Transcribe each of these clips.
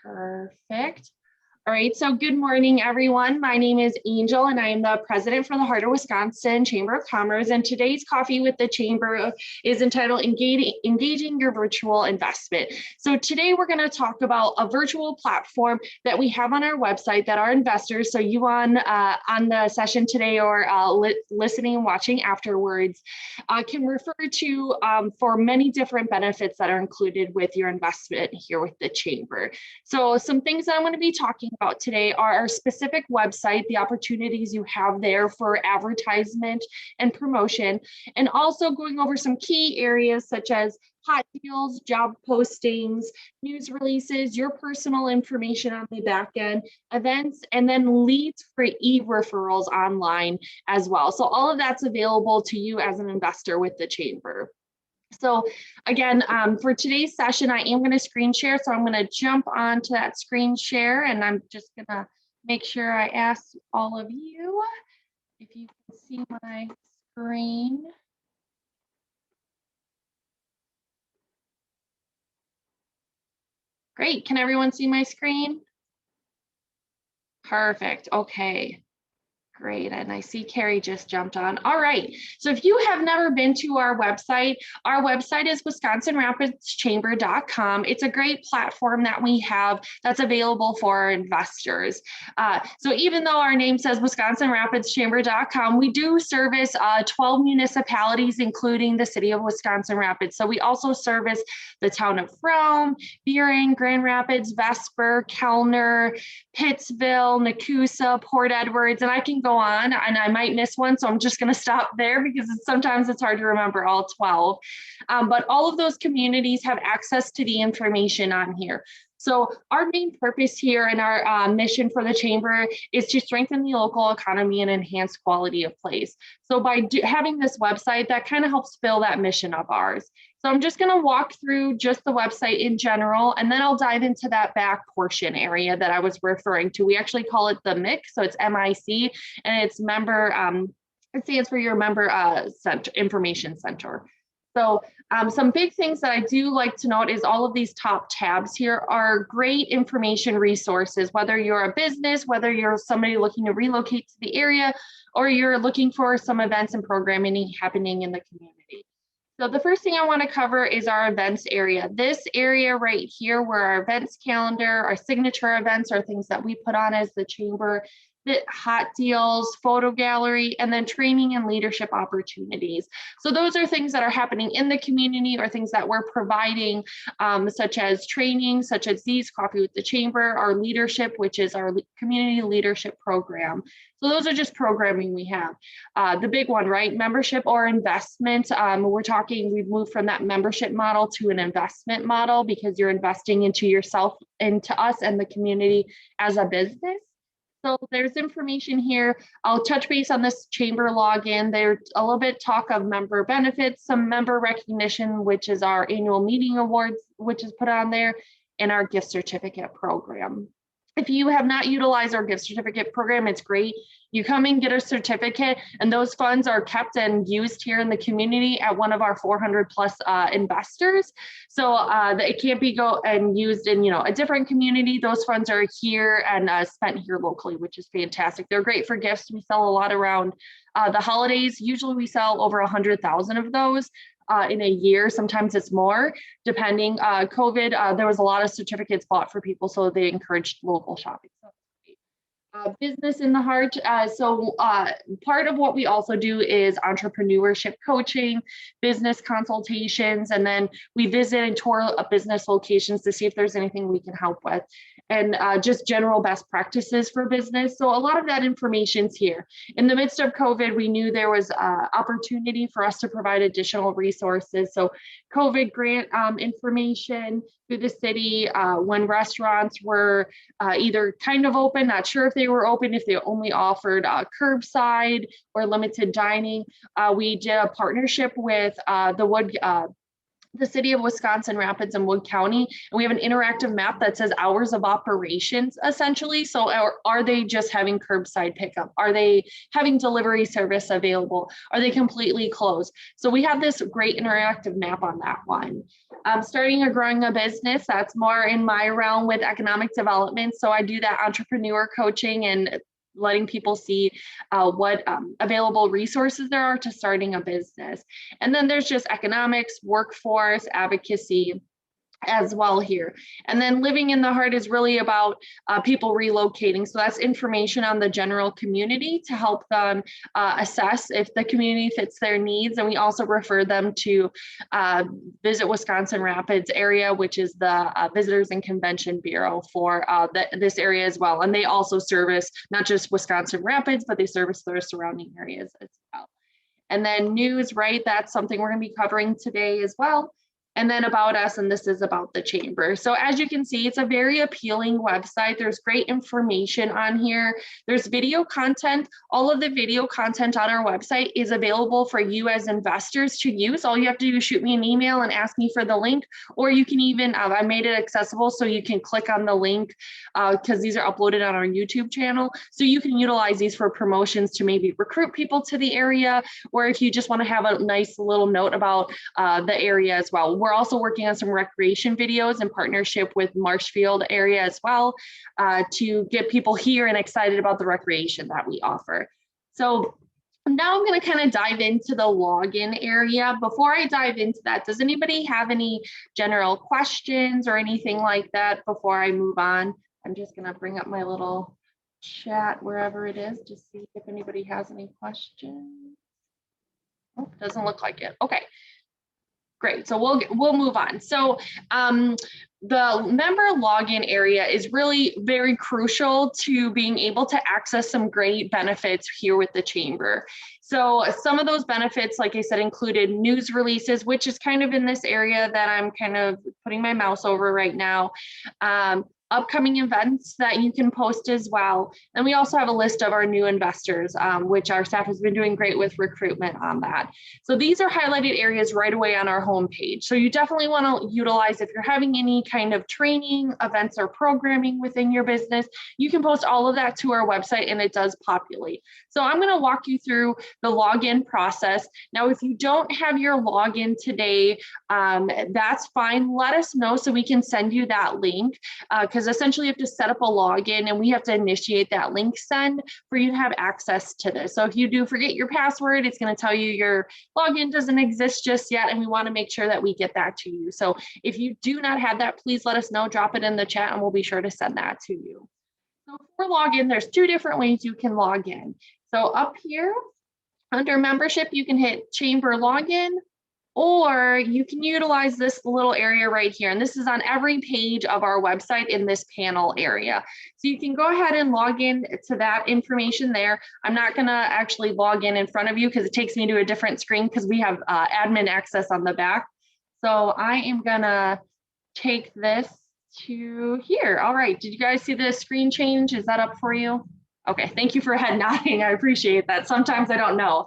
Perfect. All right, so good morning, everyone. My name is Angel, and I am the president for the Heart of Wisconsin Chamber of Commerce. And today's Coffee with the Chamber is entitled Engaging Your Virtual Investment. So today we're going to talk about a virtual platform that we have on our website that our investors, so you on the session today or listening and watching afterwards, can refer to for many different benefits that are included with your investment here with the Chamber. So some things that I'm going to be talking about today are our specific website, the opportunities you have there for advertisement and promotion, and also going over some key areas such as hot deals, job postings, news releases, your personal information on the back end, events, and then leads for e-referrals online as well. So all of that's available to you as an investor with the Chamber. So again, for today's session, I am going to screen share. So I'm going to jump onto that screen share, and I'm just going to make sure I ask all of you if you can see my screen. Great. Can everyone see my screen? Perfect. Okay. Great, and I see Carrie just jumped on. All right, so if you have never been to our website is wisconsinrapidschamber.com. It's a great platform that we have that's available for our investors. So even though our name says wisconsinrapidschamber.com, we do service 12 municipalities, including the city of Wisconsin Rapids. So we also service the town of Rome, Buren, Grand Rapids, Vesper, Kellner, Pittsville, Nakusa, Port Edwards, and I can go on, and I might miss one, so I'm just going to stop there because sometimes it's hard to remember all 12. But all of those communities have access to the information on here. So our main purpose here and our mission for the Chamber is to strengthen the local economy and enhance quality of place. So by having this website, that kind of helps fill that mission of ours. So I'm just going to walk through just the website in general, and then I'll dive into that back portion area that I was referring to. We actually call it the MIC, so it's MIC, and it's member, it stands for your member information center. So some big things that I do like to note is all of these top tabs here are great information resources, whether you're a business, whether you're somebody looking to relocate to the area, or you're looking for some events and programming happening in the community. So the first thing I want to cover is our events area. This area right here where our events calendar, our signature events are things that we put on as the Chamber, the hot deals, photo gallery, and then training and leadership opportunities. So those are things that are happening in the community or things that we're providing, such as training, such as these, Coffee with the Chamber, our leadership, which is our community leadership program. So those are just programming we have. The big one, right? Membership or investment. We've moved from that membership model to an investment model because you're investing into yourself, into us and the community as a business. So there's information here. I'll touch base on this Chamber login. There's a little bit talk of member benefits, some member recognition, which is our annual meeting awards, which is put on there, and our gift certificate program. If you have not utilized our gift certificate program, it's great. You come and get a certificate, and those funds are kept and used here in the community at one of our 400 plus investors. So it can't be used in a different community. Those funds are here and spent here locally, which is fantastic. They're great for gifts. We sell a lot around the holidays. Usually we sell over 100,000 of those. In a year, sometimes it's more, depending. COVID, there was a lot of certificates bought for people, so they encouraged local shopping. Business in the heart. Part of what we also do is entrepreneurship coaching, business consultations, and then we visit and tour business locations to see if there's anything we can help with, and just general best practices for business. So a lot of that information's here. In the midst of COVID, we knew there was opportunity for us to provide additional resources. So COVID grant information through the city, when restaurants were either kind of open, not sure if they were open, if they only offered curbside or limited dining. We did a partnership with the the city of Wisconsin Rapids and Wood County, and we have an interactive map that says hours of operations essentially. So are they just having curbside pickup? Are they having delivery service available? Are they completely closed? So we have this great interactive map on that one. Starting or growing a business, that's more in my realm with economic development. So I do that entrepreneur coaching and letting people see what available resources there are to starting a business. And then there's just economics, workforce, advocacy as well here. And then living in the heart is really about people relocating. So that's information on the general community to help them assess if the community fits their needs. And we also refer them to Visit Wisconsin Rapids area, which is the Visitors and Convention Bureau for this area as well. And they also service not just Wisconsin Rapids, but they service their surrounding areas as well. And then news, right? That's something we're going to be covering today as well. And then about us, and this is about the chamber. So as you can see, it's a very appealing website. There's great information on here. There's video content. All of the video content on our website is available for you as investors to use. All you have to do is shoot me an email and ask me for the link, or you can even, I made it accessible so you can click on the link because these are uploaded on our YouTube channel. So you can utilize these for promotions to maybe recruit people to the area, or if you just want to have a nice little note about the area as well. We're also working on some recreation videos in partnership with Marshfield area as well to get people here and excited about the recreation that we offer. So now I'm going to kind of dive into the login area. Before I dive into that, does anybody have any general questions or anything like that before I move on? I'm just going to bring up my little chat wherever it is to see if anybody has any questions. Oh, doesn't look like it. Okay. Great, so we'll move on. So the member login area is really very crucial to being able to access some great benefits here with the chamber. So some of those benefits, like I said, included news releases, which is kind of in this area that I'm kind of putting my mouse over right now. Upcoming events that you can post as well. And we also have a list of our new investors, which our staff has been doing great with recruitment on that. So these are highlighted areas right away on our homepage. So you definitely want to utilize, if you're having any kind of training, events, or programming within your business, you can post all of that to our website and it does populate. So I'm going to walk you through the login process. Now, if you don't have your login today, that's fine. Let us know so we can send you that link because essentially you have to set up a login and we have to initiate that link send for you to have access to this. So if you do forget your password, it's going to tell you your login doesn't exist just yet, and we want to make sure that we get that to you. So if you do not have that, please let us know, drop it in the chat, and we'll be sure to send that to you. So for login, there's two different ways you can log in. So up here under membership, you can hit chamber login, or you can utilize this little area right here. And this is on every page of our website in this panel area. So you can go ahead and log in to that information there. I'm not gonna actually log in front of you because it takes me to a different screen because we have admin access on the back. So I am gonna take this to here. All right, did you guys see the screen change? Is that up for you? Okay, thank you for head nodding. I appreciate that. Sometimes I don't know.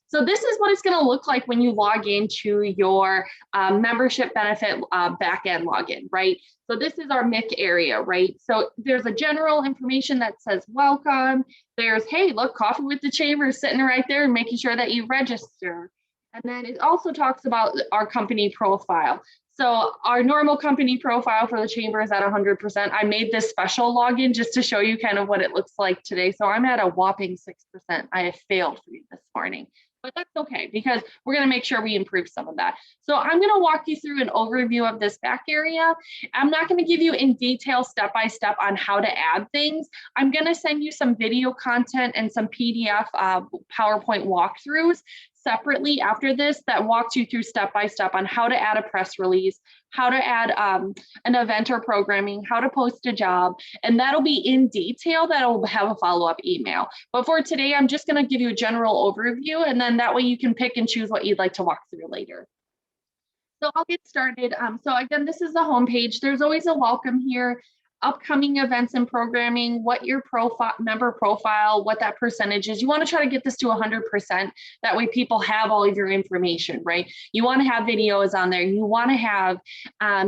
So this is what it's going to look like when you log into your membership benefit backend login, right? So this is our MIC area, right? So there's a general information that says welcome. There's, hey, look, Coffee with the Chamber is sitting right there and making sure that you register. And then it also talks about our company profile. So our normal company profile for the chamber is at 100%. I made this special login just to show you kind of what it looks like today. So I'm at a whopping 6%. I have failed for you this morning, but that's okay because we're going to make sure we improve some of that. So I'm going to walk you through an overview of this back area. I'm not going to give you in detail step-by-step on how to add things. I'm going to send you some video content and some PDF PowerPoint walkthroughs separately after this that walks you through step-by-step on how to add a press release, how to add an event or programming, how to post a job, and that'll be in detail. That'll have a follow-up email. But for today, I'm just going to give you a general overview, and then that way you can pick and choose what you'd like to walk through later. So I'll get started. So again, this is the homepage. There's always a welcome here. upcoming events and programming, what your member profile, what that percentage is. You want to try to get this to 100%. That way people have all of your information, right? You want to have videos on there. You want to have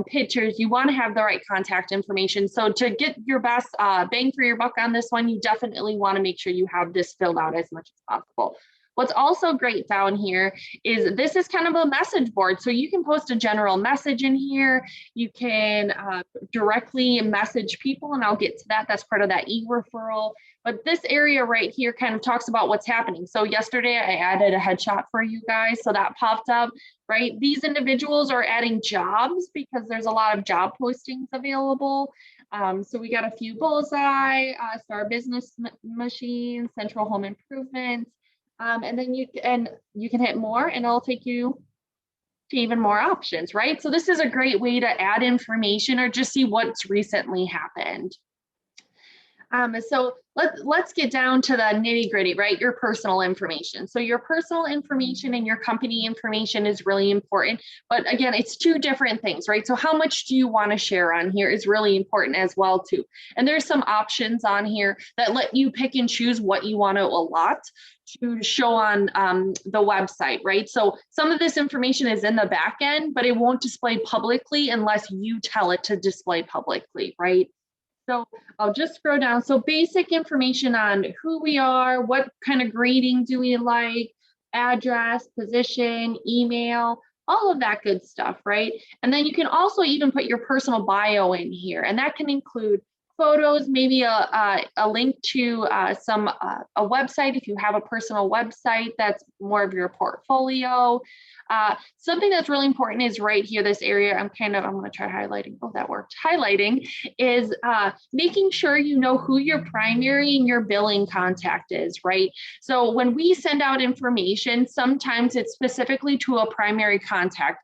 pictures. You want to have the right contact information. So to get your best bang for your buck on this one, you definitely want to make sure you have this filled out as much as possible. What's also great down here is this is kind of a message board. So you can post a general message in here. You can directly message people, and I'll get to that. That's part of that e-referral. But this area right here kind of talks about what's happening. So yesterday I added a headshot for you guys. So that popped up, right? These individuals are adding jobs because there's a lot of job postings available. So we got a few Bullseye, Star Business Machine, Central Home Improvement. And then you can hit more and it'll take you to even more options, right? So this is a great way to add information or just see what's recently happened. So let's get down to the nitty gritty, right? Your personal information. So your personal information and your company information is really important, but again, it's two different things, right? So how much do you want to share on here is really important as well too. And there's some options on here that let you pick and choose what you want to allot to show on the website, right? So some of this information is in the back end, but it won't display publicly unless you tell it to display publicly, right? So I'll just scroll down. So basic information on who we are, what kind of grading do we like, address, position, email, all of that good stuff, right? And then you can also even put your personal bio in here, and that can include photos, maybe a link to a website if you have a personal website that's more of your portfolio. Something that's really important is right here, this area, I'm going to try highlighting. Oh, that worked. Highlighting is making sure you know who your primary and your billing contact is, right? So when we send out information, sometimes it's specifically to a primary contact.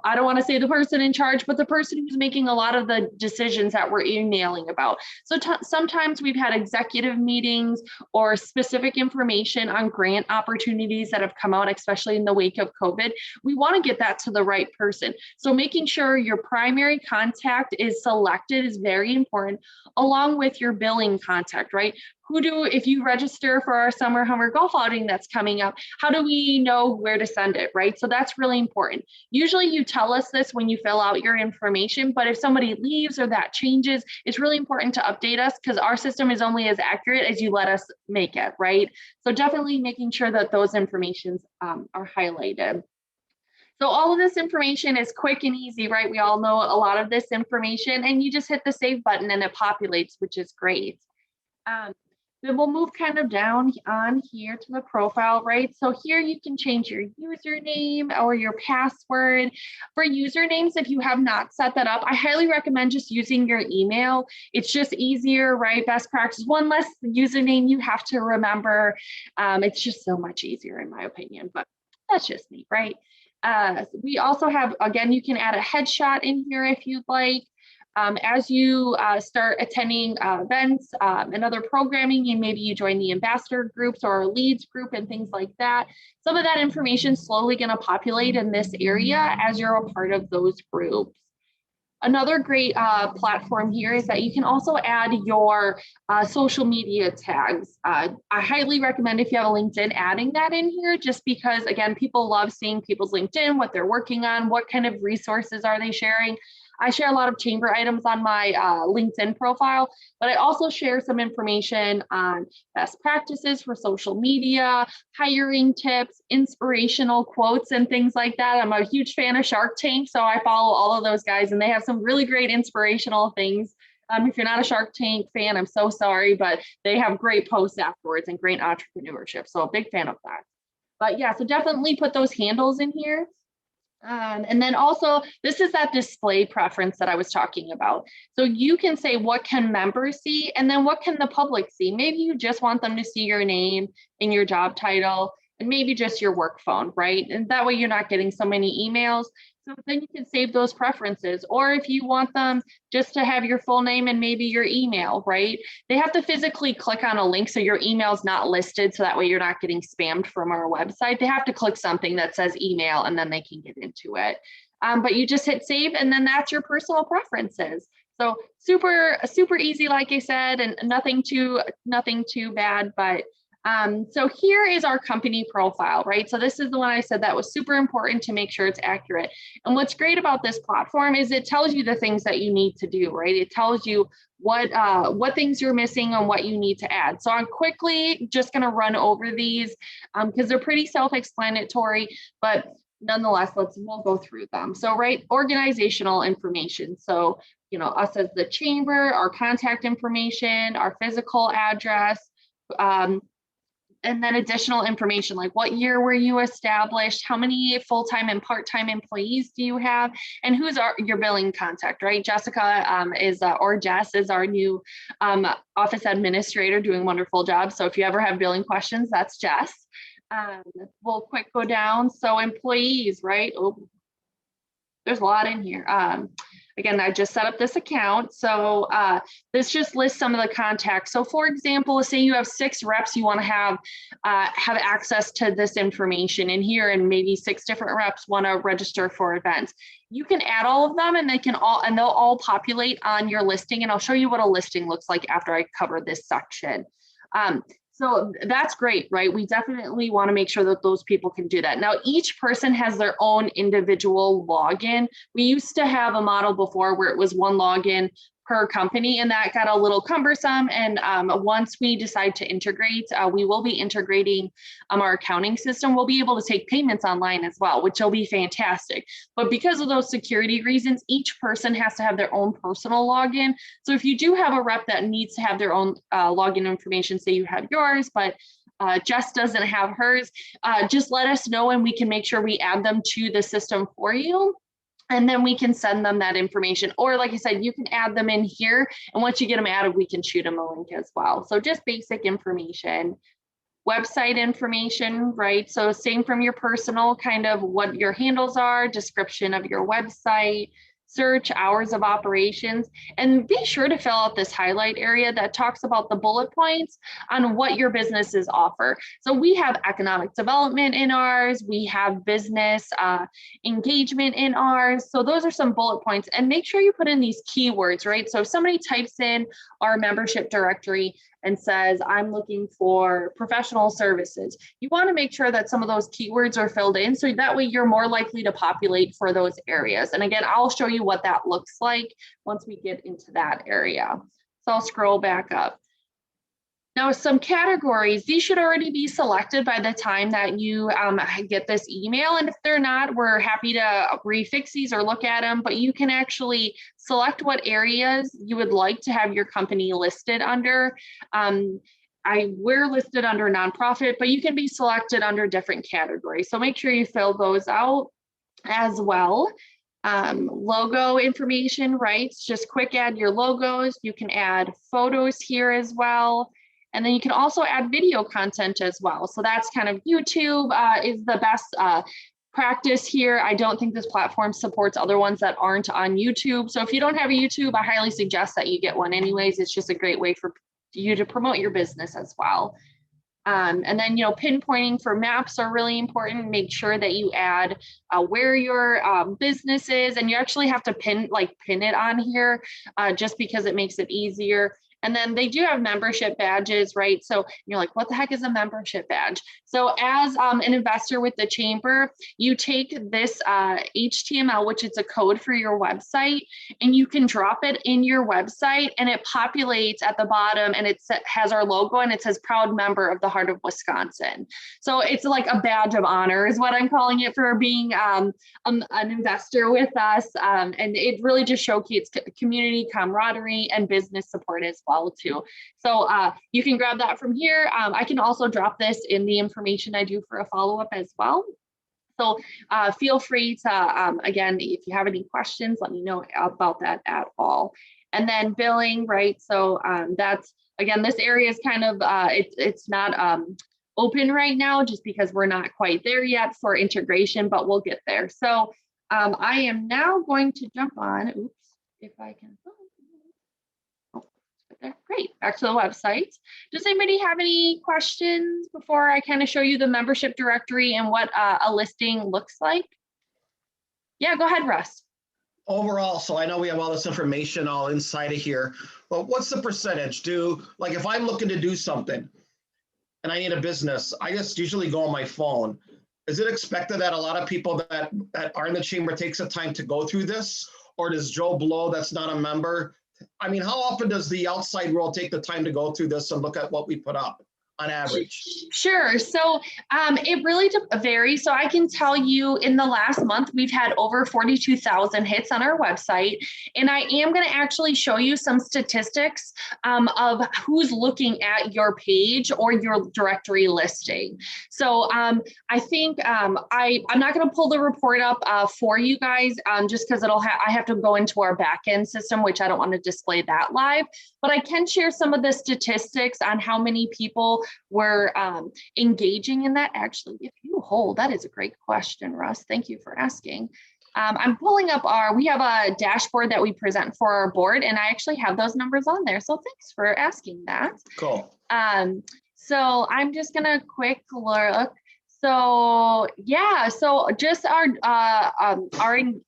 I don't want to say the person in charge, but the person who's making a lot of the decisions that we're emailing about. So sometimes we've had executive meetings or specific information on grant opportunities that have come out, especially in the wake of COVID. We want to get that to the right person. So making sure your primary contact is selected is very important, along with your billing contact, right? If you register for our summer Hummer golf outing that's coming up, how do we know where to send it, right? So that's really important. Usually you tell us this when you fill out your information, but if somebody leaves or that changes, it's really important to update us because our system is only as accurate as you let us make it, right? So definitely making sure that those informations are highlighted. So all of this information is quick and easy, right? We all know a lot of this information, and you just hit the save button and it populates, which is great. Then we'll move kind of down on here to the profile, right? So here you can change your username or your password. For usernames, if you have not set that up, I highly recommend just using your email. It's just easier, right? Best practice, one less username you have to remember. It's just so much easier in my opinion, but that's just me, right? We also have, again, you can add a headshot in here if you'd like. As you start attending events and other programming, and maybe you join the ambassador groups or leads group and things like that, some of that information is slowly going to populate in this area as you're a part of those groups. Another great platform here is that you can also add your social media tags. I highly recommend if you have a LinkedIn, adding that in here, just because, again, people love seeing people's LinkedIn, what they're working on, what kind of resources are they sharing. I share a lot of chamber items on my LinkedIn profile, but I also share some information on best practices for social media, hiring tips, inspirational quotes, and things like that. I'm a huge fan of Shark Tank, so I follow all of those guys, and they have some really great inspirational things. If you're not a Shark Tank fan, I'm so sorry, but they have great posts afterwards and great entrepreneurship, so a big fan of that. But yeah, so definitely put those handles in here. And then also, this is that display preference that I was talking about. So you can say, what can members see? And then what can the public see? Maybe you just want them to see your name and your job title and maybe just your work phone, right? And that way you're not getting so many emails. So then you can save those preferences. Or if you want them just to have your full name and maybe your email, right? They have to physically click on a link so your email is not listed, so that way you're not getting spammed from our website. They have to click something that says email and then they can get into it. But you just hit save and then that's your personal preferences. So super easy, like I said, and nothing too bad. But so here is our company profile, right? So this is the one I said that was super important to make sure it's accurate. And what's great about this platform is it tells you the things that you need to do, right? It tells you what things you're missing and what you need to add. So I'm quickly just going to run over these because they're pretty self-explanatory, but nonetheless, we'll go through them. So, right, organizational information. So, you know, us as the chamber, our contact information, our physical address, and then additional information like what year were you established, how many full-time and part-time employees do you have, and who's your billing contact, right? Jessica or Jess is our new office administrator, doing a wonderful job. So if you ever have billing questions, that's Jess. We'll quick go down. So employees, right? Oh, there's a lot in here. Again, I just set up this account. So this just lists some of the contacts. So for example, say you have 6 reps, you want to have access to this information in here, and maybe 6 different reps want to register for events. You can add all of them and they'll all populate on your listing. And I'll show you what a listing looks like after I cover this section. So that's great, right? We definitely want to make sure that those people can do that. Now, each person has their own individual login. We used to have a model before where it was one login per company, and that got a little cumbersome. And once we decide to integrate, we will be integrating our accounting system. We'll be able to take payments online as well, which will be fantastic. But because of those security reasons, each person has to have their own personal login. So if you do have a rep that needs to have their own login information, say you have yours, but Jess doesn't have hers, just let us know and we can make sure we add them to the system for you. And then we can send them that information. Or like I said, you can add them in here. And once you get them added, we can shoot them a link as well. So just basic information, website information, right? So same from your personal, kind of what your handles are, description of your website, search, hours of operations, and be sure to fill out this highlight area that talks about the bullet points on what your businesses offer. So we have economic development in ours, we have business engagement in ours. So those are some bullet points, and make sure you put in these keywords, right? So if somebody types in our membership directory and says, I'm looking for professional services, you want to make sure that some of those keywords are filled in, so that way you're more likely to populate for those areas. And again, I'll show you what that looks like once we get into that area. So I'll scroll back up. Now, some categories, these should already be selected by the time that you get this email. And if they're not, we're happy to refix these or look at them, but you can actually select what areas you would like to have your company listed under. We're listed under nonprofit, but you can be selected under different categories. So make sure you fill those out as well. Logo information, right? Just quick add your logos. You can add photos here as well. And then you can also add video content as well. So that's kind of YouTube is the best practice here. I don't think this platform supports other ones that aren't on YouTube. So if you don't have a YouTube, I highly suggest that you get one anyways. It's just a great way for you to promote your business as well. And then, you know, pinpointing for maps are really important. Make sure that you add where your business is, and you actually have to pin it on here just because it makes it easier. And then they do have membership badges, right? So you're like, what the heck is a membership badge? So as an investor with the chamber, you take this HTML, which is a code for your website, and you can drop it in your website, and it populates at the bottom, and it has our logo, and it says proud member of the Heart of Wisconsin. So it's like a badge of honor is what I'm calling it for being an investor with us. And it really just showcases community camaraderie and business support as well too. So you can grab that from here. I can also drop this in the information I do for a follow-up as well. So feel free to, again, if you have any questions, let me know about that at all. And then billing, right? So that's, again, this area is kind of, it's not open right now just because we're not quite there yet for integration, but we'll get there. So I am now going to jump on, oops, if I can. Great, back to the website. Does anybody have any questions before I kind of show you the membership directory and what a listing looks like? Yeah, go ahead, Russ. overall, so I know we have all this information all inside of here, but what's the percentage? Like if I'm looking to do something and I need a business, I just usually go on my phone. Is it expected that a lot of people that are in the chamber takes the time to go through this? Or does Joe Blow, that's not a member? I mean, how often does the outside world take the time to go through this and look at what we put up on average? Sure. So it really varies. So I can tell you in the last month, we've had over 42,000 hits on our website. And I am going to actually show you some statistics of who's looking at your page or your directory listing. So I think I'm not going to pull the report up for you guys just because I have to go into our backend system, which I don't want to display that live. But I can share some of the statistics on how many people were engaging in that. Actually, if you hold, that is a great question, Russ. Thank you for asking. I'm pulling up we have a dashboard that we present for our board, and I actually have those numbers on there. So thanks for asking that. Cool. So I'm just gonna quick look. So yeah, so just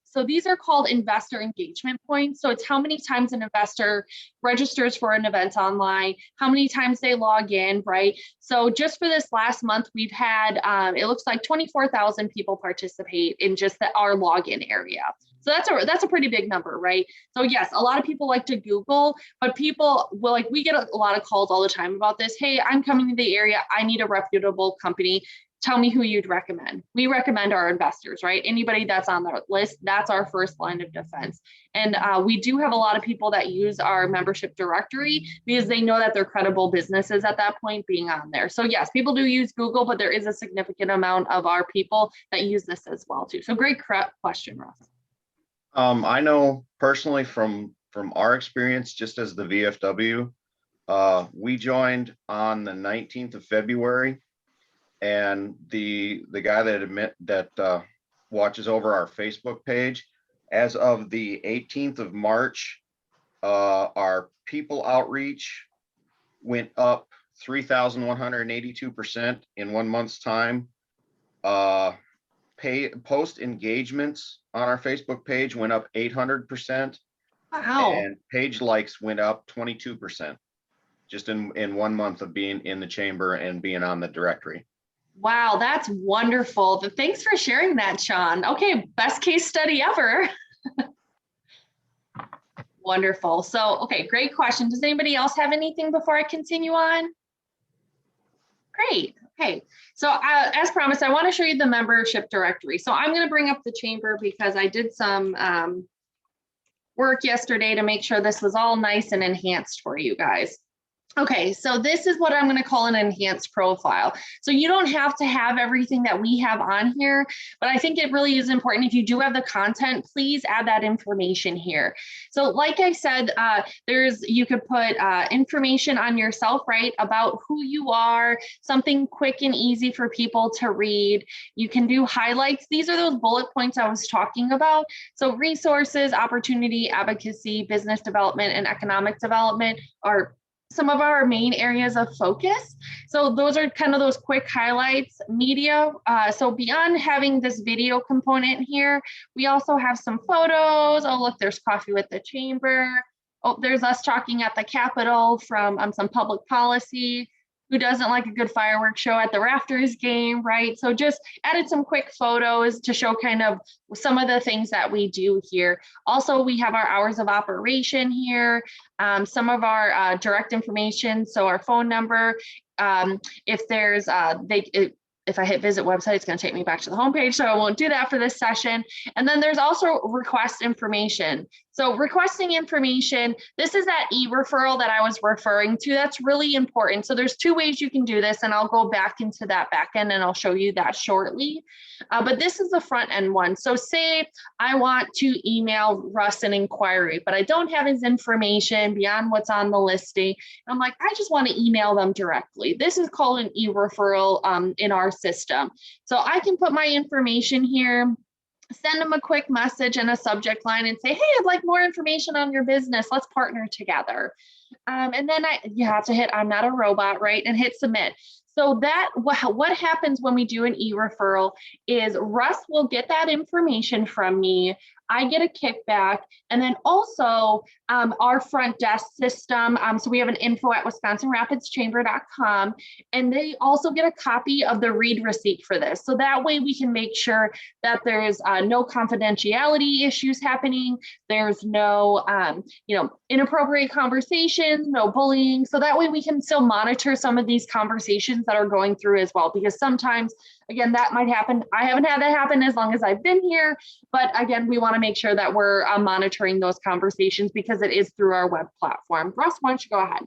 so these are called investor engagement points. So it's how many times an investor registers for an event online, how many times they log in, right? So just for this last month, we've had, it looks like 24,000 people participate in just our login area. So that's a pretty big number, right? So yes, a lot of people like to Google, but people will we get a lot of calls all the time about this. Hey, I'm coming to the area. I need a reputable company. Tell me who you'd recommend. We recommend our investors, right? Anybody that's on the list, that's our first line of defense. And we do have a lot of people that use our membership directory because they know that they're credible businesses at that point being on there. So yes, people do use Google, but there is a significant amount of our people that use this as well too. So great question, Russ. I know personally from our experience, just as the VFW, we joined on the 19th of February. And the guy that watches over our Facebook page, as of the 18th of March, our people outreach went up 3,182% in 1 month's time. Post engagements on our Facebook page went up 800%. Wow. And page likes went up 22% just in 1 month of being in the chamber and being on the directory. Wow, that's wonderful. Thanks for sharing that, Sean. Okay, best case study ever. Wonderful. So, okay, great question. Does anybody else have anything before I continue on? Great. Okay, so as promised, I want to show you the membership directory. So I'm going to bring up the chamber because I did some work yesterday to make sure this was all nice and enhanced for you guys. Okay, so this is what I'm going to call an enhanced profile. So you don't have to have everything that we have on here, but I think it really is important. If you do have the content, please add that information here. So like I said, you could put information on yourself, right, about who you are, something quick and easy for people to read. You can do highlights. These are those bullet points I was talking about. So resources, opportunity, advocacy, business development, and economic development are some of our main areas of focus. So those are kind of those quick highlights. Media, so beyond having this video component here, we also have some photos. Oh, look, there's coffee with the chamber. Oh, there's us talking at the Capitol from some public policy. Who doesn't like a good fireworks show at the Rafters game, right? So just added some quick photos to show kind of some of the things that we do here. Also, we have our hours of operation here, some of our direct information. So our phone number, if there's, if I hit visit website, it's going to take me back to the homepage. So I won't do that for this session. And then there's also request information. So requesting information, this is that e-referral that I was referring to. That's really important. So there's two ways you can do this, and I'll go back into that back end and I'll show you that shortly. But this is the front end one. So say I want to email Russ an inquiry, but I don't have his information beyond what's on the listing. I'm like, I just want to email them directly. This is called an e-referral in our system. So I can put my information here, send them a quick message and a subject line and say, hey, I'd like more information on your business. Let's partner together. And then you have to hit I'm not a robot, right? And hit submit. So that what happens when we do an e-referral is Russ will get that information from me. I get a kickback. And then also our front desk system. So we have an info@wisconsinrapidschamber.com, and they also get a copy of the read receipt for this. So that way we can make sure that there's no confidentiality issues happening. There's no, inappropriate conversations, no bullying. So that way we can still monitor some of these conversations that are going through as well, because sometimes, again, that might happen. I haven't had that happen as long as I've been here, but again, we want to make sure that we're monitoring those conversations because it is through our web platform. Russ, why don't you go ahead?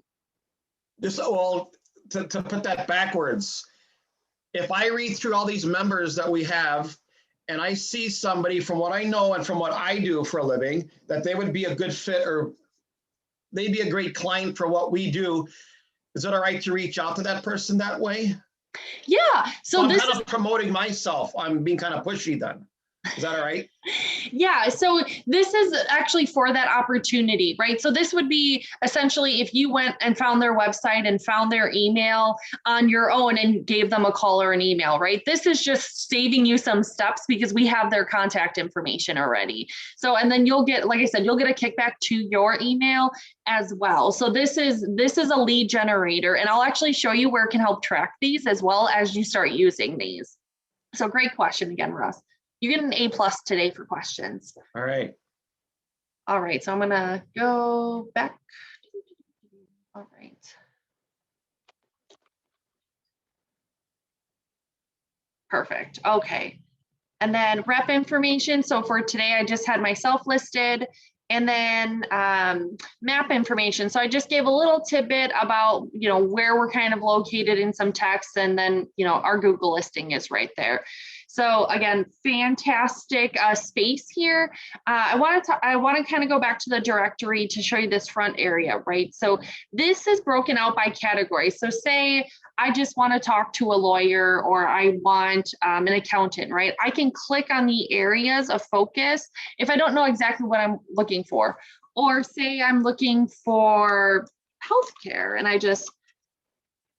Just, well, to put that backwards, if I read through all these members that we have and I see somebody from what I know and from what I do for a living, that they would be a good fit or they'd be a great client for what we do, is it all right to reach out to that person that way? Yeah. So I'm kind of promoting myself. I'm being kind of pushy then. Is that all right? Yeah, so this is actually for that opportunity, right? So this would be essentially if you went and found their website and found their email on your own and gave them a call or an email, right? This is just saving you some steps because we have their contact information already. So, and then you'll get, like I said, you'll get a kickback to your email as well. So this is a lead generator, and I'll actually show you where it can help track these as well as you start using these. So great question again, Russ. You get an A+ today for questions. All right. All right, so I'm gonna go back. All right. Perfect, okay. And then rep information. So for today, I just had myself listed, and then map information. So I just gave a little tidbit about, where we're kind of located in some text, and then, our Google listing is right there. So again, fantastic space here. I want to kind of go back to the directory to show you this front area, right? So this is broken out by category. So say I just want to talk to a lawyer, or I want an accountant, right? I can click on the areas of focus if I don't know exactly what I'm looking for. Or say I'm looking for healthcare, and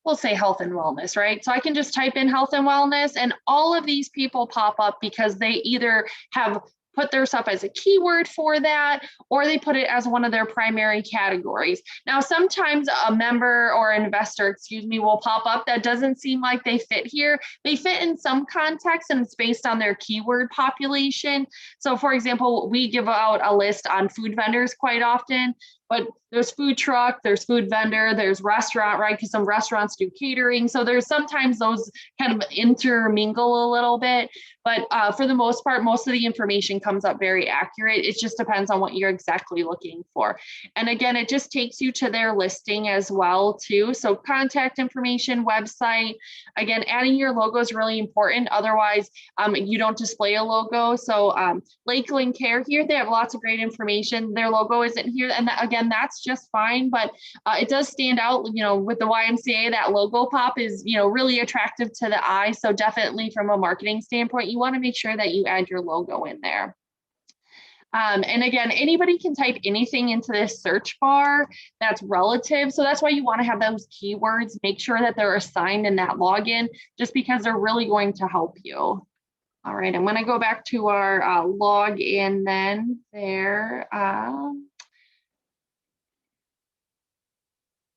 we'll say health and wellness, right? So I can just type in health and wellness, and all of these people pop up because they either have put their stuff as a keyword for that, or they put it as one of their primary categories. Now, sometimes a member or an investor, will pop up that doesn't seem like they fit here. They fit in some context, and it's based on their keyword population. So for example, we give out a list on food vendors quite often, but there's food truck, there's food vendor, there's restaurant, right? Because some restaurants do catering. So there's sometimes those kind of intermingle a little bit, but for the most part, most of the information comes up very accurate. It just depends on what you're exactly looking for. And again, it just takes you to their listing as well too. So contact information, website, again, adding your logo is really important. Otherwise, you don't display a logo. So Lakeland Care here, they have lots of great information. Their logo isn't here. And again, that's just fine, but it does stand out, with the YMCA, that logo pop is, really attractive to the eye. So definitely from a marketing standpoint, you want to make sure that you add your logo in there. And again, anybody can type anything into this search bar that's relative. So that's why you want to have those keywords, make sure that they're assigned in that login, just because they're really going to help you. All right, I'm going to go back to our login then there.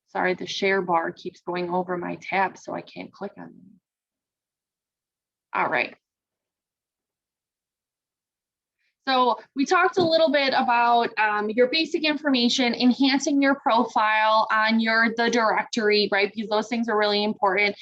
Sorry, the share bar keeps going over my tab, so I can't click on them. All right. So we talked a little bit about your basic information, enhancing your profile on the directory, right? Because those things are really important.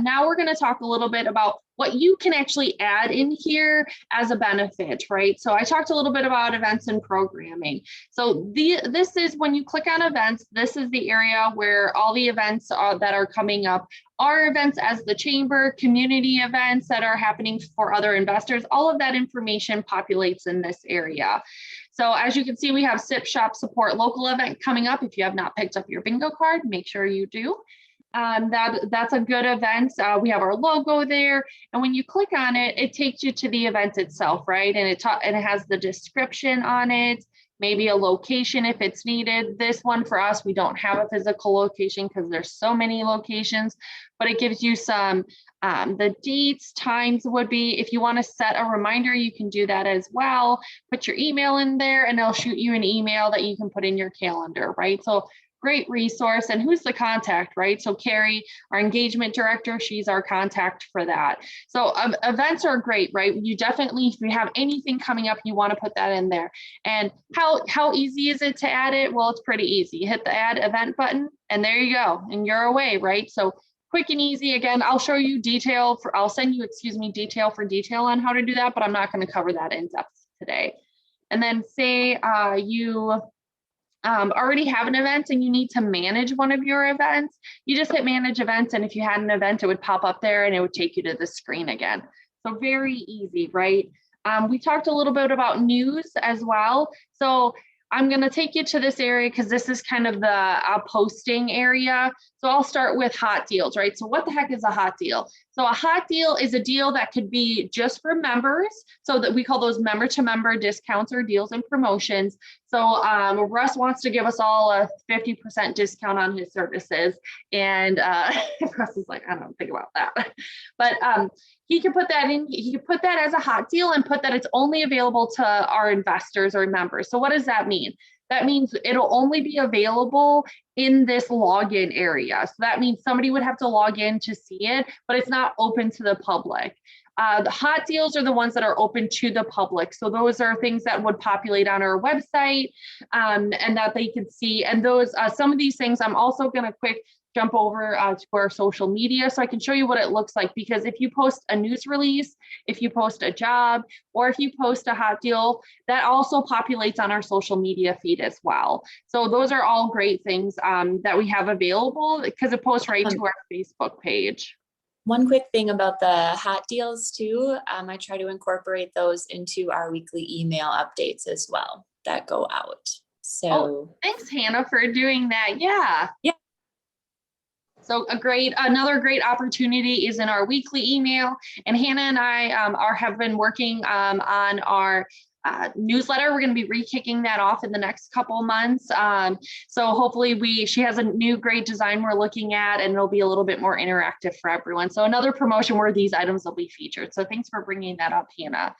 Now we're going to talk a little bit about what you can actually add in here as a benefit, right? So I talked a little bit about events and programming. So this is when you click on events, this is the area where all the events that are coming up are events as the chamber, community events that are happening for other investors. All of that information populates in this area. So as you can see, we have Sip Shop Support Local event coming up. If you have not picked up your bingo card, make sure you do. That's a good event. We have our logo there, and when you click on it, it takes you to the event itself, right? And it has the description on it. maybe a location if it's needed. This one for us, we don't have a physical location because there's so many locations, but it gives you some, the dates, times would be, if you want to set a reminder, you can do that as well. Put your email in there and they'll shoot you an email that you can put in your calendar, right? So great resource. And who's the contact, right? So Carrie, our engagement director, she's our contact for that. So events are great, right? You definitely, if you have anything coming up, you want to put that in there. And how easy is it to add it? Well, it's pretty easy. You hit the add event button and there you go. And you're away, right? So quick and easy. Again, I'll show you I'll send you, detail for detail on how to do that, but I'm not going to cover that in depth today. And then say you already have an event and you need to manage one of your events, you just hit manage events. And if you had an event, it would pop up there and it would take you to the screen again. So very easy, right? We talked a little bit about news as well. So I'm going to take you to this area because this is kind of the posting area. So I'll start with hot deals, right? So what the heck is a hot deal? So a hot deal is a deal that could be just for members. So that we call those member to member discounts or deals and promotions. So Russ wants to give us all a 50% discount on his services. And Russ is like, I don't think about that. But he can put that in, he can put that as a hot deal and put that it's only available to our investors or members. So what does that mean? That means it'll only be available in this login area. So that means somebody would have to log in to see it, but it's not open to the public. The hot deals are the ones that are open to the public. So those are things that would populate on our website and that they can see. And those, some of these things, I'm also going to quick jump over to our social media so I can show you what it looks like. Because if you post a news release, if you post a job, or if you post a hot deal, that also populates on our social media feed as well. So those are all great things that we have available because it posts right to our Facebook page. One quick thing about the hot deals too, I try to incorporate those into our weekly email updates as well that go out. So thanks, Hannah, for doing that. Yeah. So another great opportunity is in our weekly email, and Hannah and I have been working on our newsletter. We're going to be re-kicking that off in the next couple of months. So hopefully she has a new great design we're looking at, and it'll be a little bit more interactive for everyone. So another promotion where these items will be featured. So thanks for bringing that up, Hannah.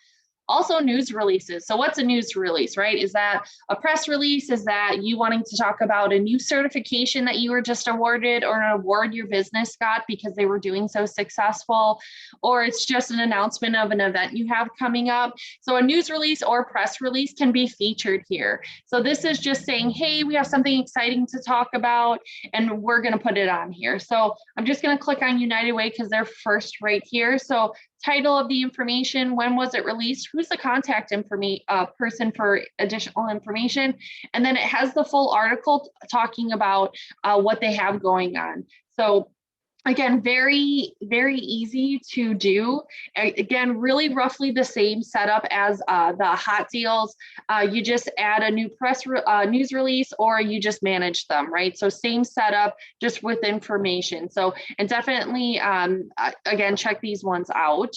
Also news releases. So what's a news release, right? Is that a press release? Is that you wanting to talk about a new certification that you were just awarded, or an award your business got because they were doing so successful? Or it's just an announcement of an event you have coming up. So a news release or press release can be featured here. So this is just saying, hey, we have something exciting to talk about and we're going to put it on here. So I'm just going to click on United Way because they're first right here. So title of the information, when was it released, who's the contact person for additional information, and then it has the full article talking about what they have going on. So again, very, very easy to do. Again, really roughly the same setup as the hot deals. You just add a new news release, or you just manage them, right? So same setup, just with information. So, and definitely, again, check these ones out.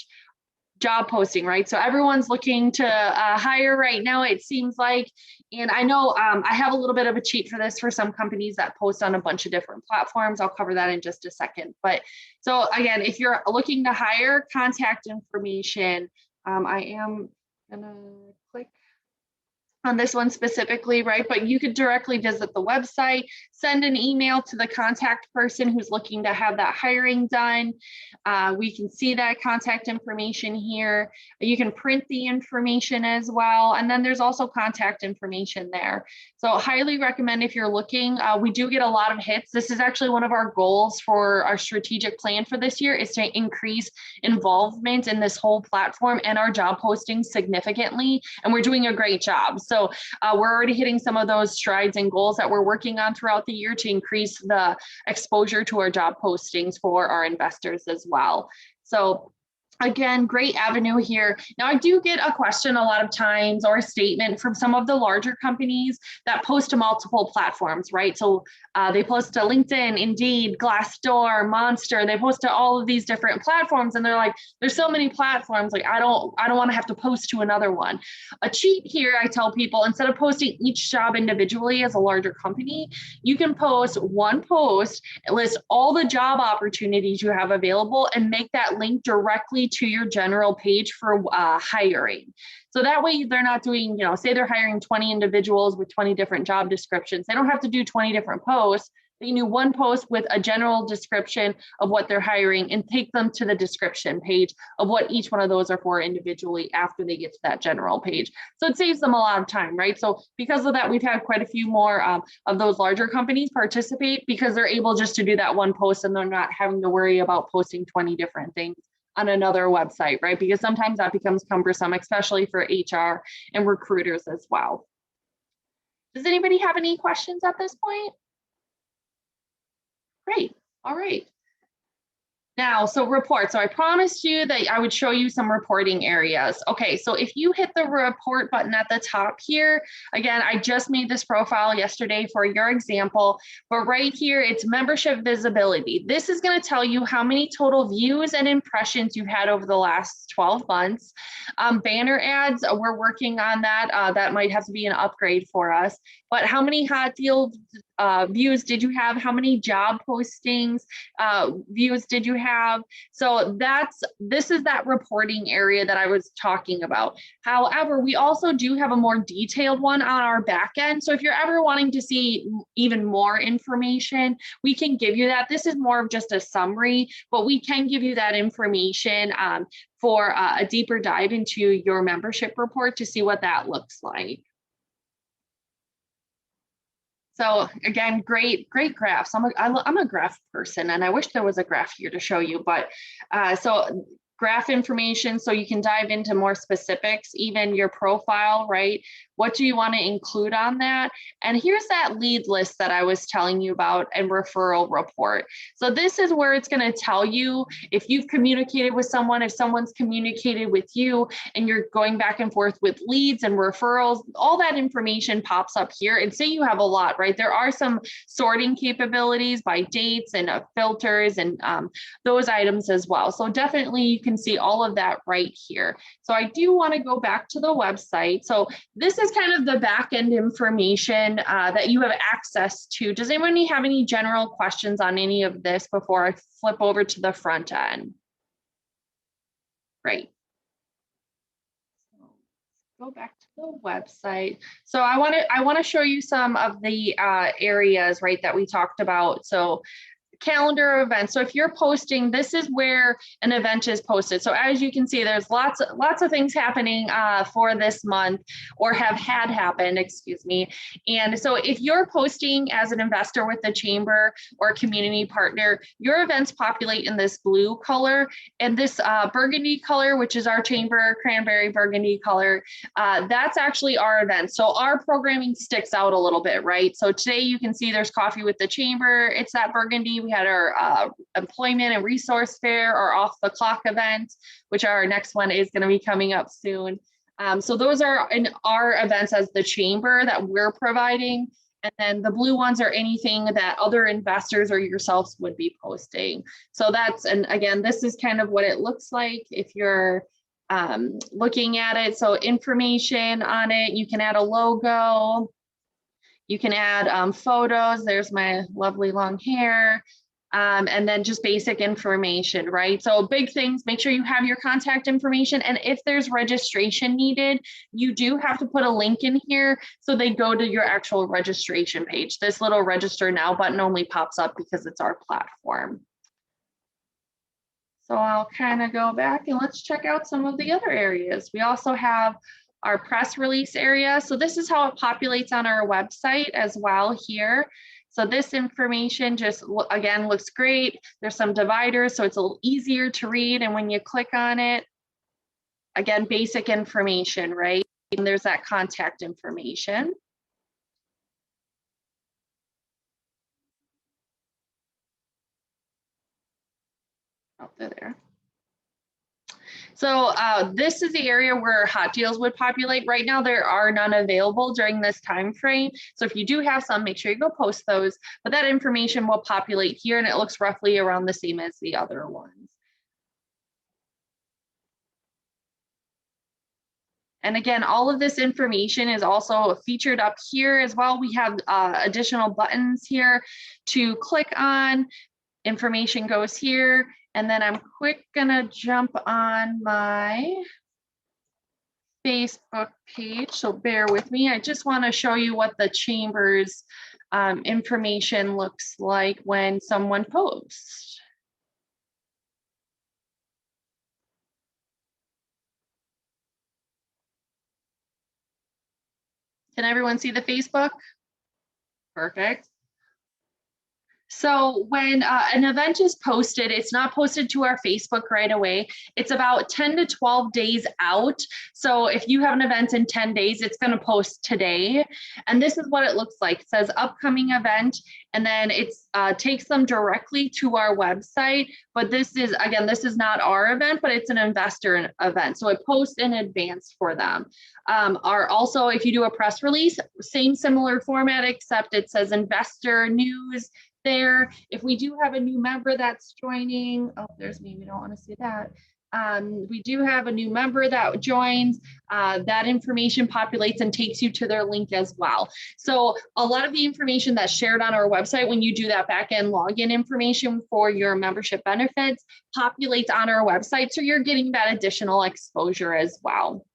Job posting, right? So everyone's looking to hire right now, it seems like. And I know I have a little bit of a cheat for this for some companies that post on a bunch of different platforms. I'll cover that in just a second. But so again, if you're looking to hire, contact information, I am gonna click on this one specifically, right? But you could directly visit the website, send an email to the contact person who's looking to have that hiring done. We can see that contact information here. You can print the information as well. And then there's also contact information there. So highly recommend if you're looking. We do get a lot of hits. This is actually one of our goals for our strategic plan for this year, is to increase involvement in this whole platform and our job postings significantly. And we're doing a great job. So we're already hitting some of those strides and goals that we're working on throughout the year to increase the exposure to our job postings for our investors as well. So Again, great avenue here. Now, I do get a question a lot of times or a statement from some of the larger companies that post to multiple platforms, right? So they post to LinkedIn, Indeed, Glassdoor, Monster. They post to all of these different platforms, and they're like, "There's so many platforms. Like, I don't want to have to post to another one." A cheat here, I tell people, instead of posting each job individually as a larger company, you can post one post, list all the job opportunities you have available, and make that link directly to your general page for hiring. So that way they're not doing, say they're hiring 20 individuals with 20 different job descriptions. They don't have to do 20 different posts. They can do one post with a general description of what they're hiring and take them to the description page of what each one of those are for individually after they get to that general page. So it saves them a lot of time, right? So because of that, we've had quite a few more of those larger companies participate because they're able just to do that one post and they're not having to worry about posting 20 different things on another website, right? Because sometimes that becomes cumbersome, especially for HR and recruiters as well. Does anybody have any questions at this point? Great. All right. Now, so report. So I promised you that I would show you some reporting areas. Okay, so if you hit the report button at the top here, again, I just made this profile yesterday for your example, but right here, it's membership visibility. This is going to tell you how many total views and impressions you've had over the last 12 months. Banner ads, we're working on that. That might have to be an upgrade for us, but how many hot deal views did you have? How many job postings views did you have? So this is that reporting area that I was talking about. However, we also do have a more detailed one on our back end. So if you're ever wanting to see even more information, we can give you that. This is more of just a summary, but we can give you that information for a deeper dive into your membership report to see what that looks like. So again, great graphs. I'm a graph person, and I wish there was a graph here to show you, but so graph information, so you can dive into more specifics, even your profile, right? What do you want to include on that? And here's that lead list that I was telling you about and referral report. So this is where it's going to tell you if you've communicated with someone, if someone's communicated with you, and you're going back and forth with leads and referrals, all that information pops up here. And say you have a lot, right? There are some sorting capabilities by dates and filters and those items as well. So definitely you can see all of that right here. So I do want to go back to the website. So this is kind of the back end information that you have access to. Does anybody have any general questions on any of this before I flip over to the front end? Great. Go back to the website. So I want to show you some of the areas, right, that we talked about. So calendar events. So if you're posting, this is where an event is posted. So as you can see, there's lots of things happening for this month, or have had happened, excuse me. And so if you're posting as an investor with the chamber or community partner, your events populate in this blue color, and this burgundy color, which is our chamber, cranberry burgundy color, that's actually our event. So our programming sticks out a little bit, right? So today you can see there's coffee with the chamber. It's that burgundy. We had our employment and resource fair, or off the clock event, which our next one is going to be coming up soon. So those are in our events as the chamber that we're providing. And then the blue ones are anything that other investors or yourselves would be posting. So that's, and again, this is kind of what it looks like if you're looking at it. So information on it, you can add a logo. You can add photos. There's my lovely long hair. And then just basic information, right? So big things, make sure you have your contact information. And if there's registration needed, you do have to put a link in here so they go to your actual registration page. This little register now button only pops up because it's our platform. So I'll kind of go back and let's check out some of the other areas. We also have our press release area. So this is how it populates on our website as well here. So this information just, again, looks great. There's some dividers, so it's a little easier to read. And when you click on it, again, basic information, right? And there's that contact information. Oh, there. So this is the area where hot deals would populate. Right now, there are none available during this time frame. So if you do have some, make sure you go post those. But that information will populate here, and it looks roughly around the same as the other ones. And again, all of this information is also featured up here as well. We have additional buttons here to click on. Information goes here. And then I'm gonna jump on my Facebook page, so bear with me. I just want to show you what the chamber's information looks like when someone posts. Can everyone see the Facebook? Perfect. So when an event is posted, it's not posted to our Facebook right away. It's about 10 to 12 days out. So if you have an event in 10 days, it's going to post today. And this is what it looks like. It says upcoming event, and then it takes them directly to our website. But this is, again, this is not our event, but it's an investor event. So it posts in advance for them. Also, if you do a press release, same similar format, except it says investor news there. If we do have a new member that's joining, oh, there's me, we don't want to see that. We do have a new member that joins, that information populates and takes you to their link as well. So a lot of the information that's shared on our website, when you do that backend login information for your membership benefits, populates on our website. So you're getting that additional exposure as well.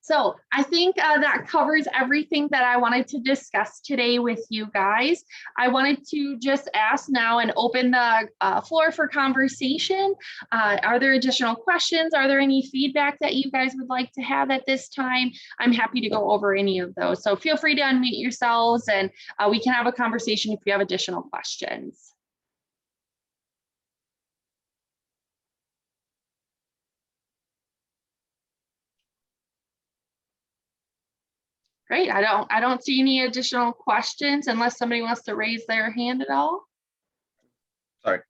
So I think that covers everything that I wanted to discuss today with you guys. I wanted to just ask now and open the floor for conversation. Are there additional questions? Are there any feedback that you guys would like to have at this time? I'm happy to go over any of those. So feel free to unmute yourselves, and we can have a conversation if you have additional questions. Great. I don't see any additional questions unless somebody wants to raise their hand at all. Sorry.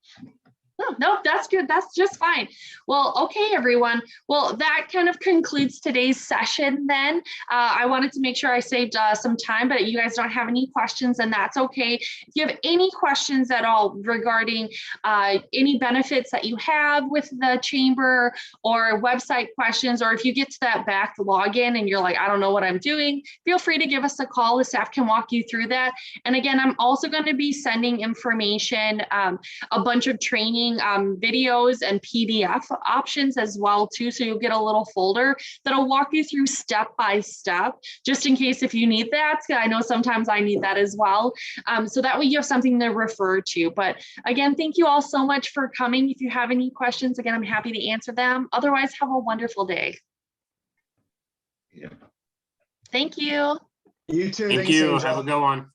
No, that's good. That's just fine. Well, okay, everyone. Well, that kind of concludes today's session then. I wanted to make sure I saved some time, but you guys don't have any questions, and that's okay. If you have any questions at all regarding any benefits that you have with the chamber, or website questions, or if you get to that back login and you're like, I don't know what I'm doing, feel free to give us a call. The staff can walk you through that. And again, I'm also going to be sending information, a bunch of training videos and PDF options as well too. So you'll get a little folder that'll walk you through step by step, just in case if you need that. I know sometimes I need that as well. So that way you have something to refer to. But again, thank you all so much for coming. If you have any questions, again, I'm happy to answer them. Otherwise, have a wonderful day. Yeah. Thank you. You too. Thank Thanks, you. Angel. Have a good one.